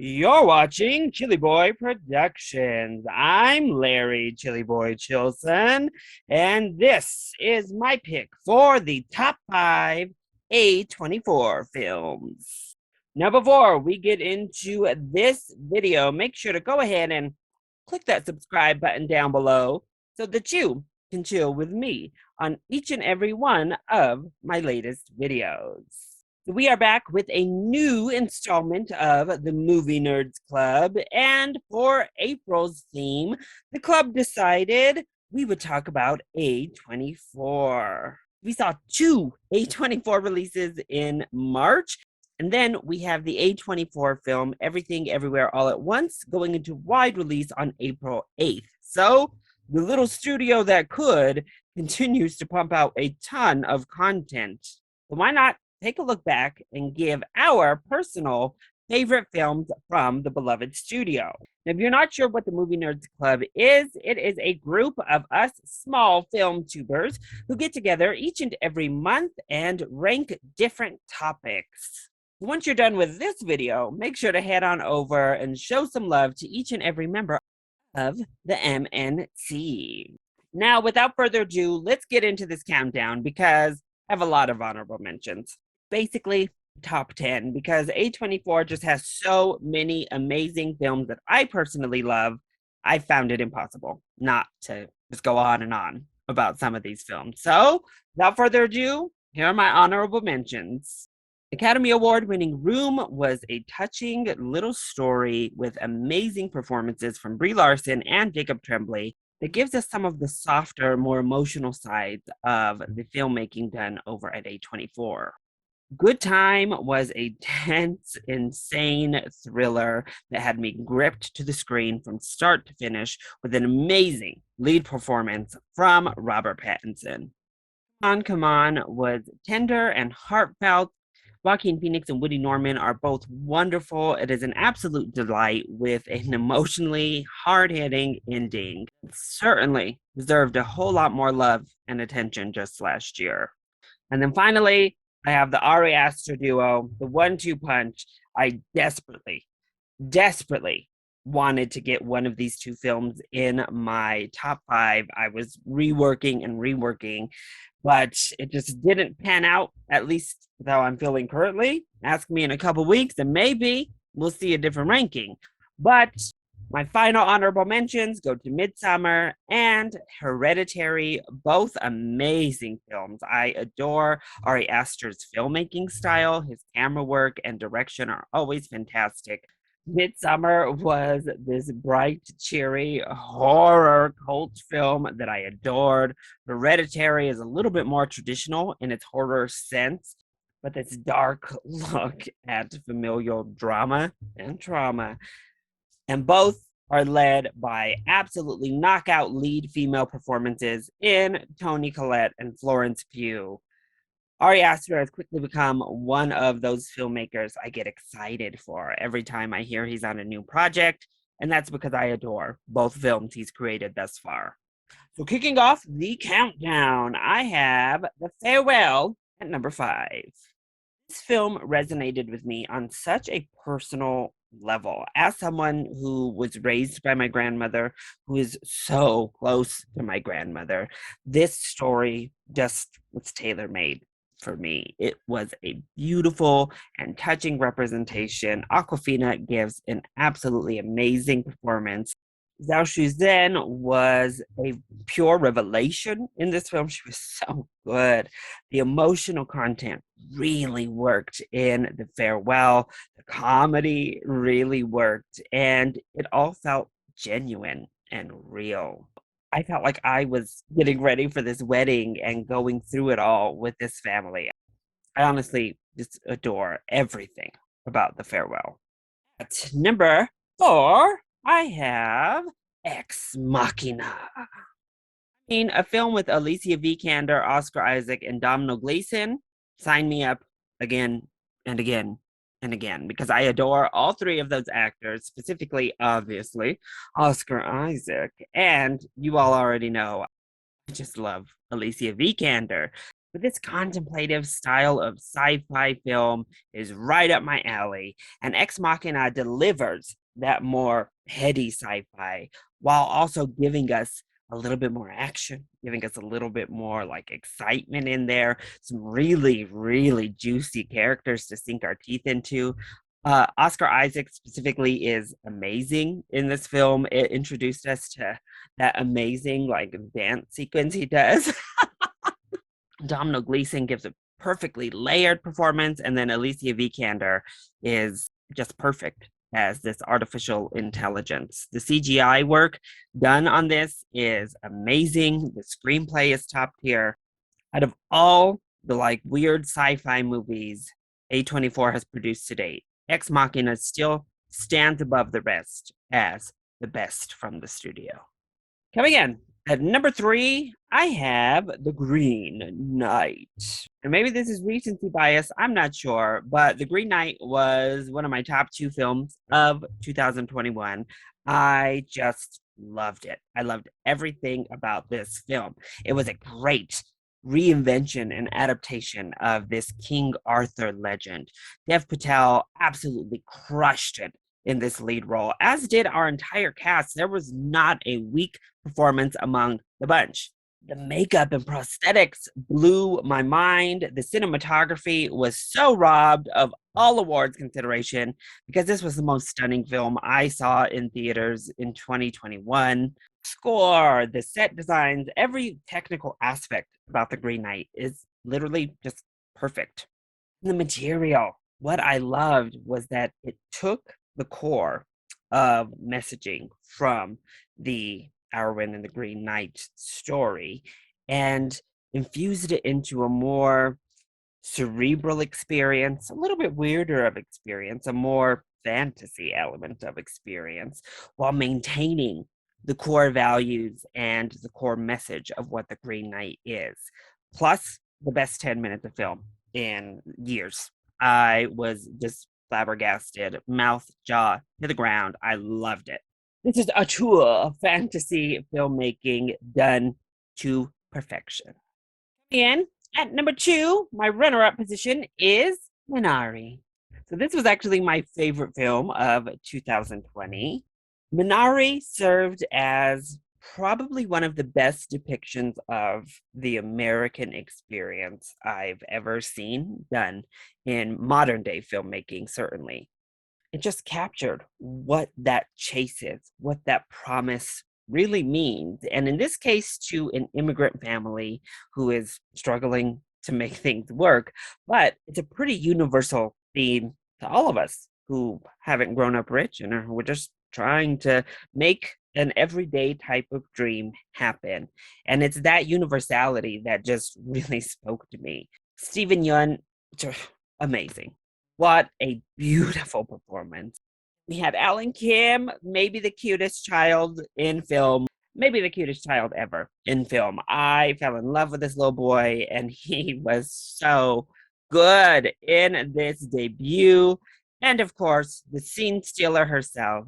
You're watching ChillyBoy Productions. I'm Larry ChillyBoy Chilson, and this is my pick for the top 5 A24 films. Now, before we get into this video, make sure to go ahead and click that subscribe button down below so that you can chill with me on each and every one of my latest videos. We are back with a new installment of the Movie Nerds Club, and for April's theme, the club decided we would talk about A24. We saw two A24 releases in March, and then we have the A24 film Everything Everywhere All at Once going into wide release on April 8th. So the little studio that could continues to pump out a ton of content. So why not take a look back and give our personal favorite films from the beloved studio. Now, if you're not sure what the Movie Nerds Club is, it is a group of us small film tubers who get together each and every month and rank different topics. Once you're done with this video, make sure to head on over and show some love to each and every member of the MNC. Now, without further ado, let's get into this countdown because I have a lot of honorable mentions. Basically, top 10, because A24 just has so many amazing films that I personally love. I found it impossible not to just go on and on about some of these films. So, without further ado, here are my honorable mentions. Academy Award-winning Room was a touching little story with amazing performances from Brie Larson and Jacob Tremblay that gives us some of the softer, more emotional sides of the filmmaking done over at A24. Good Time was a tense, insane thriller that had me gripped to the screen from start to finish with an amazing lead performance from Robert Pattinson. Come On was tender and heartfelt. Joaquin Phoenix and Woody Norman are both wonderful. It is an absolute delight with an emotionally hard-hitting ending. It certainly deserved a whole lot more love and attention just last year. And then finally, I have the Ari Aster duo, the 1-2 punch. I desperately wanted to get one of these two films in my top 5. I was reworking, but it just didn't pan out, at least how I'm feeling currently. Ask me in a couple weeks, and maybe we'll see a different ranking. But my final honorable mentions go to Midsommar and Hereditary, both amazing films. I adore Ari Aster's filmmaking style. His camera work and direction are always fantastic. Midsommar was this bright, cheery horror cult film that I adored. Hereditary is a little bit more traditional in its horror sense, but this dark look at familial drama and trauma. And both are led by absolutely knockout lead female performances in Toni Collette and Florence Pugh. Ari Aster has quickly become one of those filmmakers I get excited for every time I hear he's on a new project, and that's because I adore both films he's created thus far. So kicking off the countdown, I have The Farewell at number 5. This film resonated with me on such a personal level. As someone who was raised by my grandmother, who is so close to my grandmother, this story just was tailor-made for me. It was a beautiful and touching representation. Awkwafina gives an absolutely amazing performance. Zhao Shuzhen was a pure revelation in this film. She was so good. The emotional content really worked in The Farewell. The comedy really worked, and it all felt genuine and real. I felt like I was getting ready for this wedding and going through it all with this family. I honestly just adore everything about The Farewell. At number 4, I have Ex Machina. A film with Alicia Vikander, Oscar Isaac, and Domino Gleeson. Sign me up again and again and again, because I adore all 3 of those actors, specifically, obviously, Oscar Isaac. And you all already know, I just love Alicia Vikander. But this contemplative style of sci-fi film is right up my alley, and Ex Machina delivers that more heady sci-fi while also giving us a little bit more action, giving us a little bit more like excitement in there, some really, really juicy characters to sink our teeth into. Oscar Isaac specifically is amazing in this film. It introduced us to that amazing like dance sequence he does. Domino Gleeson gives a perfectly layered performance, and then Alicia Vikander is just perfect as this artificial intelligence. The CGI work done on this is amazing. The screenplay is top tier. Out of all the like weird sci-fi movies A24 has produced to date, Ex Machina still stands above the rest as the best from the studio. Coming in at number 3, I have The Green Knight. And maybe this is recency bias, I'm not sure, but The Green Knight was one of my top 2 films of 2021. I just loved it. I loved everything about this film. It was a great reinvention and adaptation of this King Arthur legend. Dev Patel absolutely crushed it in this lead role, as did our entire cast. There was not a weak performance among the bunch. The makeup and prosthetics blew my mind. The cinematography was so robbed of all awards consideration because this was the most stunning film I saw in theaters in 2021. Score, the set designs, every technical aspect about The Green Knight is literally just perfect. The material, what I loved was that it took the core of messaging from the Arwen and the Green Knight story and infused it into a more cerebral experience, a little bit weirder of experience, a more fantasy element of experience, while maintaining the core values and the core message of what the Green Knight is. Plus, the best 10 minutes of film in years. I was just flabbergasted, mouth, jaw to the ground. I loved it. This is a true fantasy filmmaking done to perfection. And at number 2, my runner-up position is Minari. So this was actually my favorite film of 2020. Minari served as probably one of the best depictions of the American experience I've ever seen done in modern day filmmaking, certainly. It just captured what that chase is, what that promise really means. And in this case, to an immigrant family who is struggling to make things work. But it's a pretty universal theme to all of us who haven't grown up rich and we're just trying to make an everyday type of dream happen. And it's that universality that just really spoke to me. Stephen Yun, amazing. What a beautiful performance. We had Alan Kim, maybe the cutest child in film, maybe the cutest child ever in film. I fell in love with this little boy, and he was so good in this debut. And of course, the scene stealer herself.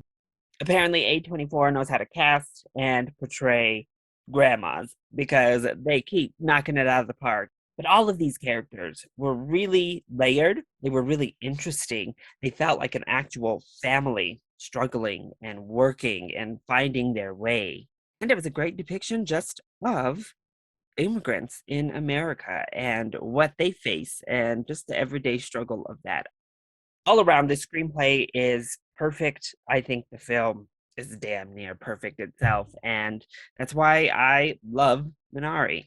Apparently, A24 knows how to cast and portray grandmas because they keep knocking it out of the park. But all of these characters were really layered. They were really interesting. They felt like an actual family struggling and working and finding their way. And it was a great depiction just of immigrants in America and what they face and just the everyday struggle of that. All around, the screenplay is perfect. I think the film is damn near perfect itself. And that's why I love Minari.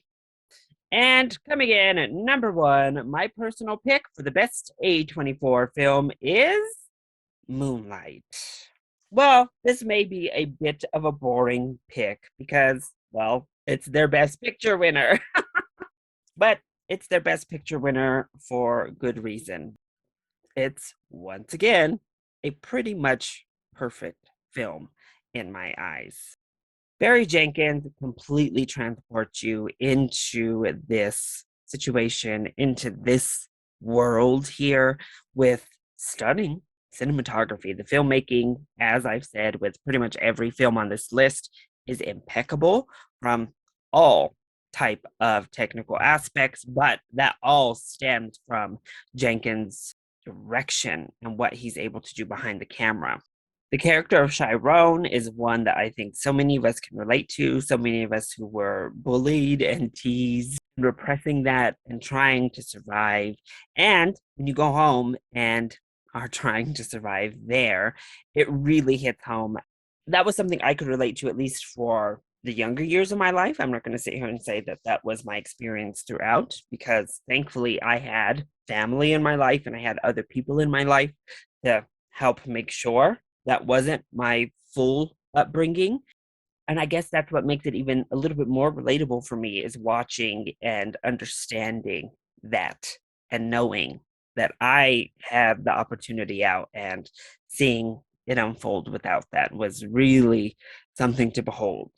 And coming in at number 1, my personal pick for the best A24 film is Moonlight. Well, this may be a bit of a boring pick because, well, it's their best picture winner. But it's their best picture winner for good reason. It's, once again, a pretty much perfect film in my eyes. Barry Jenkins completely transports you into this situation, into this world here with stunning cinematography. The filmmaking, as I've said, with pretty much every film on this list, is impeccable from all type of technical aspects, but that all stems from Jenkins' direction and what he's able to do behind the camera. The character of Chiron is one that I think so many of us can relate to, so many of us who were bullied and teased, repressing that and trying to survive. And when you go home and are trying to survive there, it really hits home. That was something I could relate to, at least for the younger years of my life. I'm not going to sit here and say that that was my experience throughout, because thankfully I had family in my life and I had other people in my life to help make sure that wasn't my full upbringing. And I guess that's what makes it even a little bit more relatable for me, is watching and understanding that and knowing that I had the opportunity out, and seeing it unfold without that was really something to behold.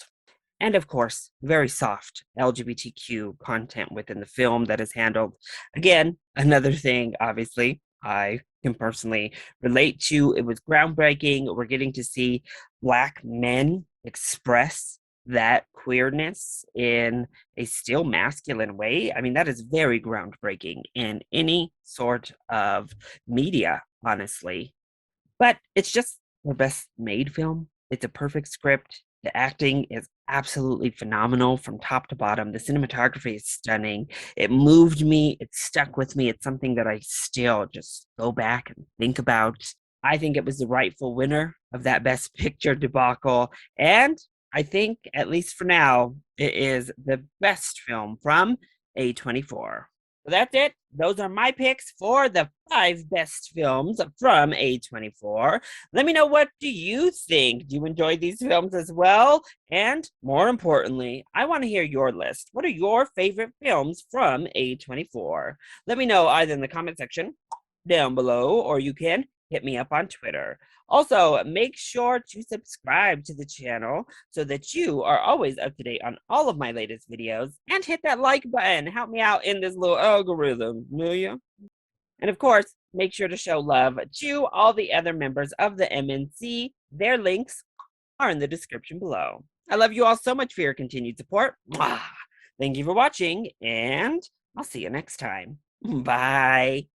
And of course, very soft LGBTQ content within the film that is handled. Again, another thing, obviously, I can personally relate to. It was groundbreaking. We're getting to see Black men express that queerness in a still masculine way. I mean, that is very groundbreaking in any sort of media, honestly. But it's just the best made film. It's a perfect script. The acting is absolutely phenomenal from top to bottom. The cinematography is stunning. It moved me. It stuck with me. It's something that I still just go back and think about. I think it was the rightful winner of that Best Picture debacle. And I think, at least for now, it is the best film from A24. So that's it. Those are my picks for the 5 best films from A24. Let me know, what do you think? Do you enjoy these films as well? And more importantly, I want to hear your list. What are your favorite films from A24? Let me know either in the comment section down below, or you can hit me up on Twitter. Also, make sure to subscribe to the channel so that you are always up to date on all of my latest videos, and hit that like button. Help me out in this little algorithm, will you? And of course, make sure to show love to all the other members of the MNC. Their links are in the description below. I love you all so much for your continued support. Mwah! Thank you for watching, and I'll see you next time. Bye.